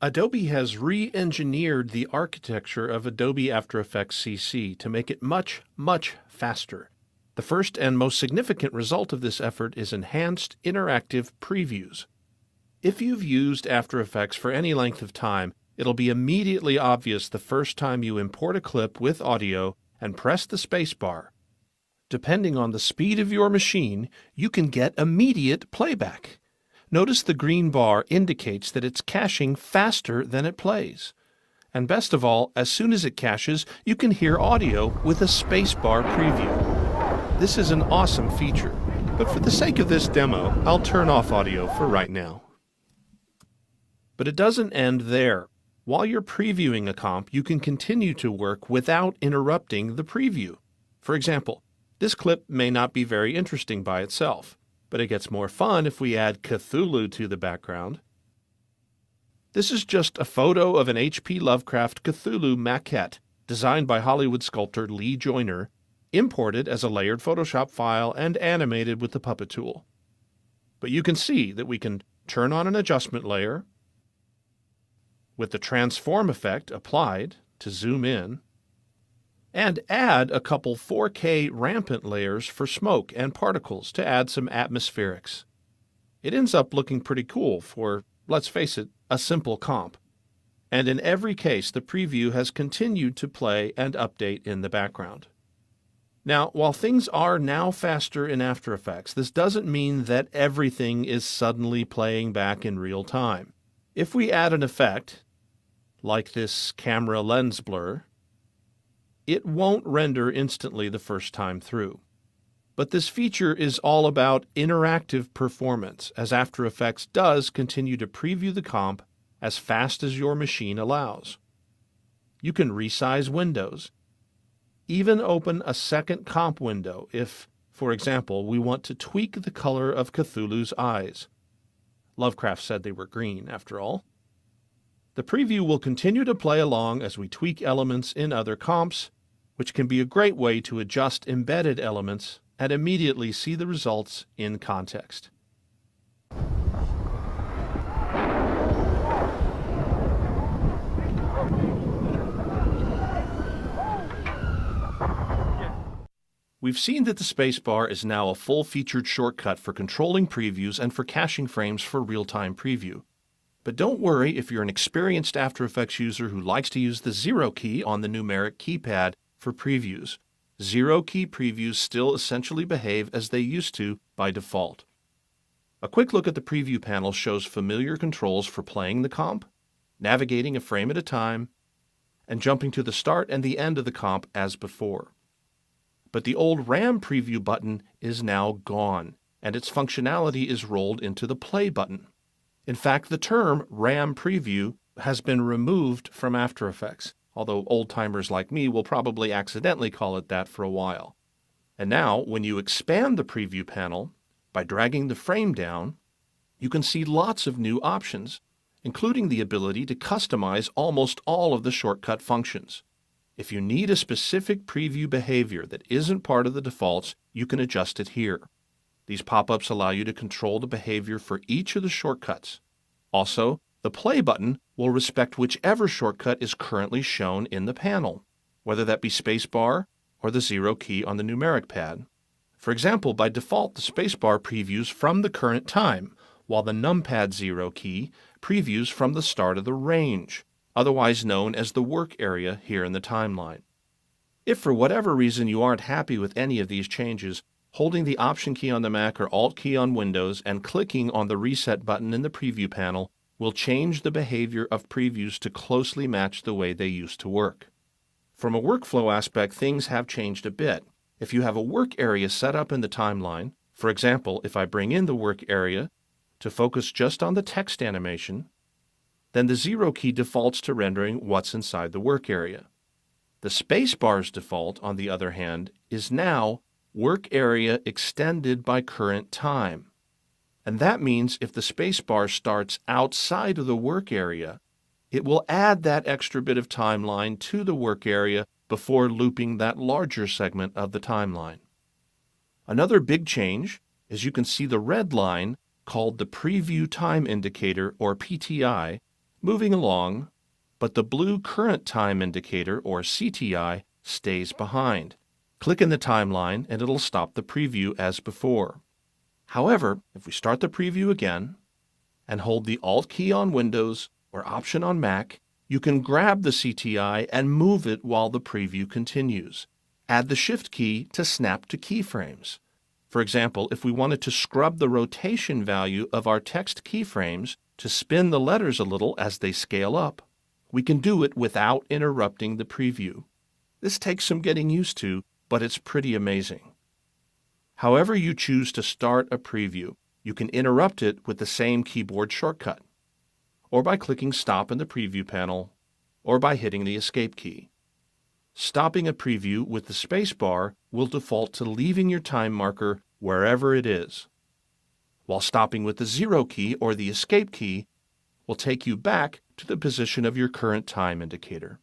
Adobe has re-engineered the architecture of Adobe After Effects CC to make it much, much faster. The first and most significant result of this effort is enhanced interactive previews. If you've used After Effects for any length of time, it'll be immediately obvious the first time you import a clip with audio and press the spacebar. Depending on the speed of your machine, you can get immediate playback. Notice the green bar indicates that it's caching faster than it plays. And best of all, as soon as it caches, you can hear audio with a spacebar preview. This is an awesome feature, but for the sake of this demo, I'll turn off audio for right now. But it doesn't end there. While you're previewing a comp, you can continue to work without interrupting the preview. For example, this clip may not be very interesting by itself, but it gets more fun if we add Cthulhu to the background. This is just a photo of an H.P. Lovecraft Cthulhu maquette designed by Hollywood sculptor Lee Joyner, imported as a layered Photoshop file and animated with the puppet tool. But you can see that we can turn on an adjustment layer with the transform effect applied to zoom in, and add a couple 4K rampant layers for smoke and particles to add some atmospherics. It ends up looking pretty cool for, let's face it, a simple comp. And in every case, the preview has continued to play and update in the background. Now, while things are now faster in After Effects, this doesn't mean that everything is suddenly playing back in real time. If we add an effect, like this camera lens blur, it won't render instantly the first time through. But this feature is all about interactive performance, as After Effects does continue to preview the comp as fast as your machine allows. You can resize windows, even open a second comp window if, for example, we want to tweak the color of Cthulhu's eyes. Lovecraft said they were green, after all. The preview will continue to play along as we tweak elements in other comps, which can be a great way to adjust embedded elements and immediately see the results in context. We've seen that the spacebar is now a full-featured shortcut for controlling previews and for caching frames for real-time preview. But don't worry if you're an experienced After Effects user who likes to use the 0 key on the numeric keypad for previews. 0 key previews still essentially behave as they used to by default. A quick look at the preview panel shows familiar controls for playing the comp, navigating a frame at a time, and jumping to the start and the end of the comp as before. But the old RAM preview button is now gone, and its functionality is rolled into the play button. In fact, the term RAM preview has been removed from After Effects, although old-timers like me will probably accidentally call it that for a while. And now, when you expand the preview panel by dragging the frame down, you can see lots of new options, including the ability to customize almost all of the shortcut functions. If you need a specific preview behavior that isn't part of the defaults, you can adjust it here. These pop-ups allow you to control the behavior for each of the shortcuts. Also, the play button will respect whichever shortcut is currently shown in the panel, whether that be spacebar or the 0 key on the numeric pad. For example, by default, the spacebar previews from the current time, while the numpad 0 key previews from the start of the range, otherwise known as the work area here in the timeline. If for whatever reason you aren't happy with any of these changes, holding the Option key on the Mac or Alt key on Windows and clicking on the Reset button in the preview panel will change the behavior of previews to closely match the way they used to work. From a workflow aspect, things have changed a bit. If you have a work area set up in the timeline, for example, if I bring in the work area to focus just on the text animation, then the 0 key defaults to rendering what's inside the work area. The spacebar's default, on the other hand, is now work area extended by current time. And that means if the spacebar starts outside of the work area, it will add that extra bit of timeline to the work area before looping that larger segment of the timeline. Another big change is you can see the red line called the Preview Time Indicator, or PTI, moving along, but the blue current time indicator, or CTI, stays behind. Click in the timeline and it'll stop the preview as before. However, if we start the preview again and hold the Alt key on Windows or Option on Mac, you can grab the CTI and move it while the preview continues. Add the Shift key to snap to keyframes. For example, if we wanted to scrub the rotation value of our text keyframes to spin the letters a little as they scale up, we can do it without interrupting the preview. This takes some getting used to, but it's pretty amazing. However you choose to start a preview, you can interrupt it with the same keyboard shortcut, or by clicking Stop in the Preview panel, or by hitting the Escape key. Stopping a preview with the spacebar will default to leaving your time marker wherever it is, while stopping with the 0 key or the Escape key will take you back to the position of your current time indicator.